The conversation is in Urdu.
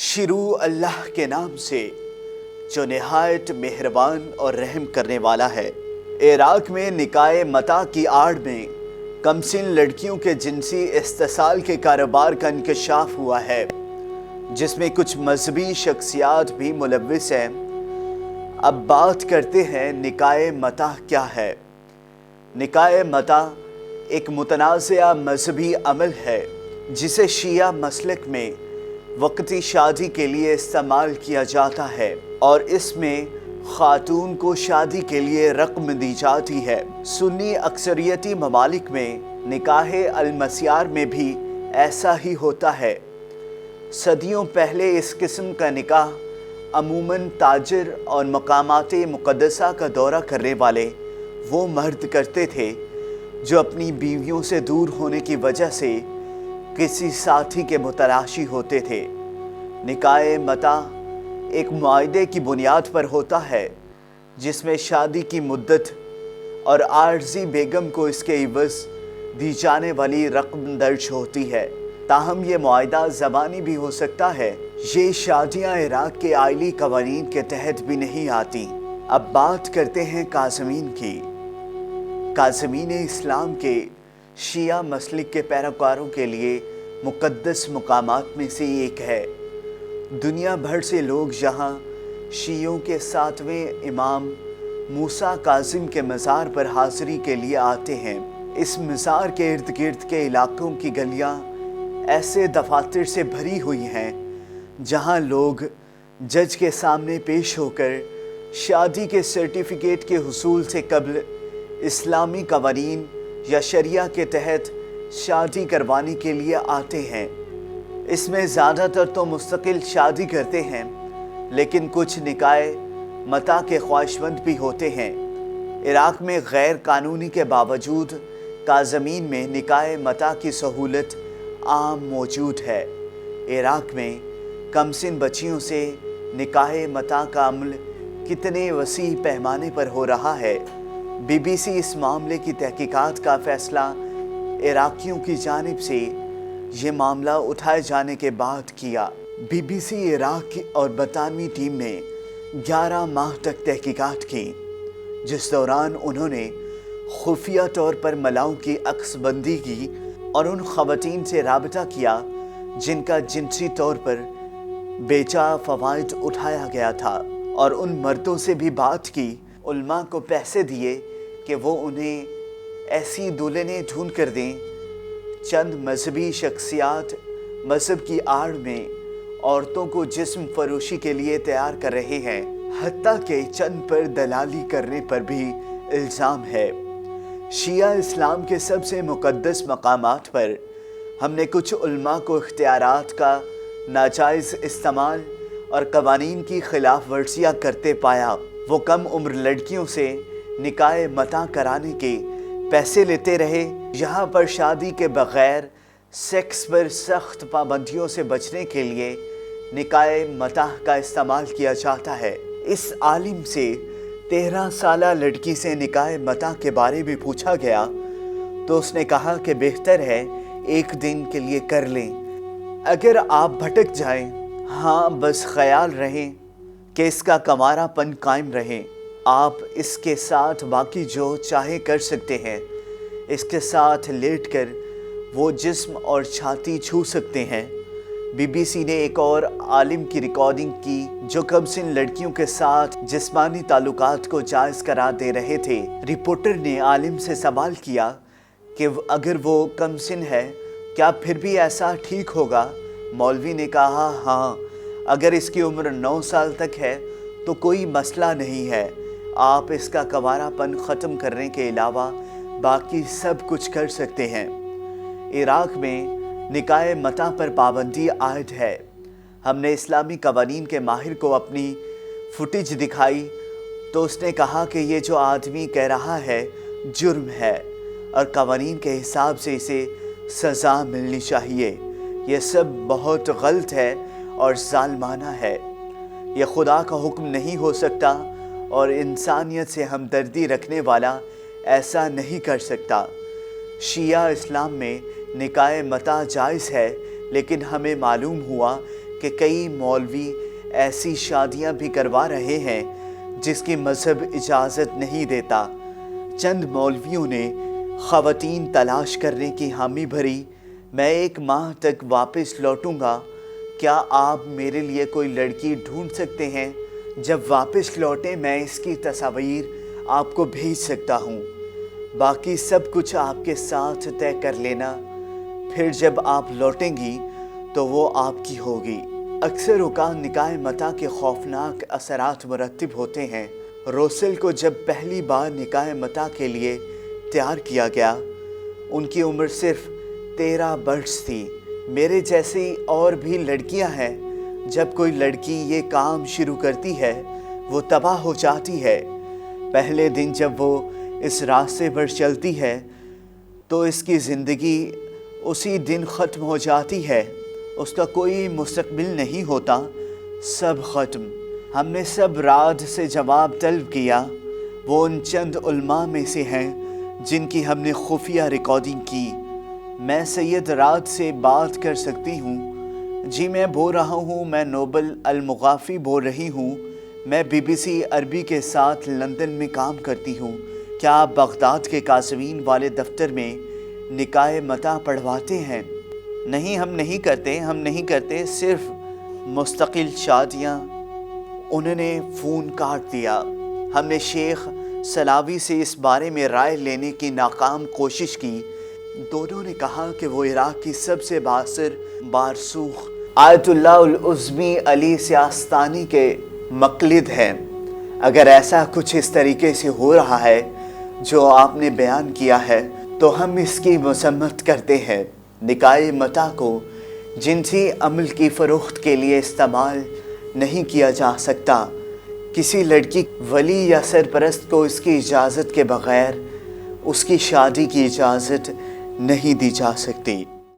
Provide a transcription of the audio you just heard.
شروع اللہ کے نام سے جو نہایت مہربان اور رحم کرنے والا ہے۔ عراق میں نکاح متاع کی آڑ میں کمسن لڑکیوں کے جنسی استحصال کے کاروبار کا انکشاف ہوا ہے، جس میں کچھ مذہبی شخصیات بھی ملوث ہیں۔ اب بات کرتے ہیں نکاح متاع کیا ہے۔ نکاح متاع ایک متنازعہ مذہبی عمل ہے جسے شیعہ مسلک میں وقتی شادی کے لیے استعمال کیا جاتا ہے، اور اس میں خاتون کو شادی کے لیے رقم دی جاتی ہے۔ سنی اکثریتی ممالک میں نکاح المسیار میں بھی ایسا ہی ہوتا ہے۔ صدیوں پہلے اس قسم کا نکاح عموماً تاجر اور مقامات مقدسہ کا دورہ کرنے والے وہ مرد کرتے تھے جو اپنی بیویوں سے دور ہونے کی وجہ سے کسی ساتھی کے متلاشی ہوتے تھے۔ نکاح متاع ایک معاہدے کی بنیاد پر ہوتا ہے جس میں شادی کی مدت اور عارضی بیگم کو اس کے عوض دی جانے والی رقم درج ہوتی ہے، تاہم یہ معاہدہ زبانی بھی ہو سکتا ہے۔ یہ شادیاں عراق کے آئلی قوانین کے تحت بھی نہیں آتی۔ اب بات کرتے ہیں کاظمین کی۔ کاظمین اسلام کے شیعہ مسلک کے پیروکاروں کے لیے مقدس مقامات میں سے ایک ہے۔ دنیا بھر سے لوگ یہاں شیعوں کے 7ویں امام موسیٰ کاظم کے مزار پر حاضری کے لیے آتے ہیں۔ اس مزار کے ارد گرد کے علاقوں کی گلیاں ایسے دفاتر سے بھری ہوئی ہیں جہاں لوگ جج کے سامنے پیش ہو کر شادی کے سرٹیفکیٹ کے حصول سے قبل اسلامی قوانین یا شریعہ کے تحت شادی کروانے کے لیے آتے ہیں۔ اس میں زیادہ تر تو مستقل شادی کرتے ہیں، لیکن کچھ نکاح متاع کے خواہشمند بھی ہوتے ہیں۔ عراق میں غیر قانونی کے باوجود کاظمین میں نکاح متاع کی سہولت عام موجود ہے۔ عراق میں کمسن بچیوں سے نکاح متاع کا عمل کتنے وسیع پیمانے پر ہو رہا ہے۔ بی بی سی اس معاملے کی تحقیقات کا فیصلہ عراقیوں کی جانب سے یہ معاملہ اٹھائے جانے کے بعد کیا۔ بی بی سی عراق اور برطانوی ٹیم نے 11 ماہ تک تحقیقات کی، جس دوران انہوں نے خفیہ طور پر ملاؤں کی عکس بندی کی اور ان خواتین سے رابطہ کیا جن کا جنسی طور پر بیجا فوائد اٹھایا گیا تھا، اور ان مردوں سے بھی بات کی، علماء کو پیسے دیے کہ وہ انہیں ایسی دلہنیں ڈھونڈ کر دیں۔ چند مذہبی شخصیات مذہب کی آڑ میں عورتوں کو جسم فروشی کے لیے تیار کر رہے ہیں، حتیٰ کہ چند پر دلالی کرنے پر بھی الزام ہے۔ شیعہ اسلام کے سب سے مقدس مقامات پر ہم نے کچھ علماء کو اختیارات کا ناجائز استعمال اور قوانین کی خلاف ورزیاں کرتے پایا۔ وہ کم عمر لڑکیوں سے نکاح متاع کرانے کے پیسے لیتے رہے۔ یہاں پر شادی کے بغیر سیکس پر سخت پابندیوں سے بچنے کے لیے نکاح متاع کا استعمال کیا جاتا ہے۔ اس عالم سے 13 سالہ لڑکی سے نکاح متاع کے بارے میں پوچھا گیا تو اس نے کہا کہ بہتر ہے ایک دن کے لیے کر لیں، اگر آپ بھٹک جائیں، ہاں بس خیال رہیں کہ اس کا کنوارا پن قائم رہے۔ آپ اس کے ساتھ باقی جو چاہے کر سکتے ہیں، اس کے ساتھ لیٹ کر وہ جسم اور چھاتی چھو سکتے ہیں۔ بی بی سی نے ایک اور عالم کی ریکارڈنگ کی جو کمسن لڑکیوں کے ساتھ جسمانی تعلقات کو جائز قرار دے رہے تھے۔ رپورٹر نے عالم سے سوال کیا کہ اگر وہ کمسن ہے کیا پھر بھی ایسا ٹھیک ہوگا؟ مولوی نے کہا ہاں، اگر اس کی عمر 9 سال تک ہے تو کوئی مسئلہ نہیں ہے، آپ اس کا کنوارا پن ختم کرنے کے علاوہ باقی سب کچھ کر سکتے ہیں۔ عراق میں نکاح متاع پر پابندی عائد ہے۔ ہم نے اسلامی قوانین کے ماہر کو اپنی فوٹیج دکھائی تو اس نے کہا کہ یہ جو آدمی کہہ رہا ہے جرم ہے اور قوانین کے حساب سے اسے سزا ملنی چاہیے۔ یہ سب بہت غلط ہے اور ظالمانہ ہے۔ یہ خدا کا حکم نہیں ہو سکتا اور انسانیت سے ہمدردی رکھنے والا ایسا نہیں کر سکتا۔ شیعہ اسلام میں نکاح متاع جائز ہے، لیکن ہمیں معلوم ہوا کہ کئی مولوی ایسی شادیاں بھی کروا رہے ہیں جس کی مذہب اجازت نہیں دیتا۔ چند مولویوں نے خواتین تلاش کرنے کی حامی بھری۔ میں 1 ماہ تک واپس لوٹوں گا، کیا آپ میرے لیے کوئی لڑکی ڈھونڈ سکتے ہیں؟ جب واپس لوٹیں میں اس کی تصاویر آپ کو بھیج سکتا ہوں، باقی سب کچھ آپ کے ساتھ طے کر لینا، پھر جب آپ لوٹیں گی تو وہ آپ کی ہوگی۔ اکثر اوقات نکاح متع کے خوفناک اثرات مرتب ہوتے ہیں۔ روسل کو جب پہلی بار نکاح متع کے لیے تیار کیا گیا، ان کی عمر صرف 13 برس تھی۔ میرے جیسی اور بھی لڑکیاں ہیں، جب کوئی لڑکی یہ کام شروع کرتی ہے وہ تباہ ہو جاتی ہے۔ پہلے دن جب وہ اس راستے پر چلتی ہے تو اس کی زندگی اسی دن ختم ہو جاتی ہے، اس کا کوئی مستقبل نہیں ہوتا، سب ختم۔ ہم نے سب رعد سے جواب طلب کیا، وہ ان چند علماء میں سے ہیں جن کی ہم نے خفیہ ریکارڈنگ کی۔ میں سید رعد سے بات کر سکتی ہوں؟ جی میں بول رہا ہوں، میں نوبل المغافی بول رہی ہوں، میں BBC عربی کے ساتھ لندن میں کام کرتی ہوں۔ کیا آپ بغداد کے قاسمین والے دفتر میں نکاح متع پڑھواتے ہیں؟ نہیں، ہم نہیں کرتے، صرف مستقل شادیاں۔ انہوں نے فون کاٹ دیا۔ ہم نے شیخ سلاوی سے اس بارے میں رائے لینے کی ناکام کوشش کی۔ دونوں نے کہا کہ وہ عراق کی سب سے بااثر بارسوخ آیت اللہ العظمی علی سیاستانی کے مقلد ہیں۔ اگر ایسا کچھ اس طریقے سے ہو رہا ہے جو آپ نے بیان کیا ہے تو ہم اس کی مذمت کرتے ہیں۔ نکاح متع کو جنسی عمل کی فروخت کے لیے استعمال نہیں کیا جا سکتا۔ کسی لڑکی ولی یا سرپرست کو اس کی اجازت کے بغیر اس کی شادی کی اجازت نہیں دی جا سکتی۔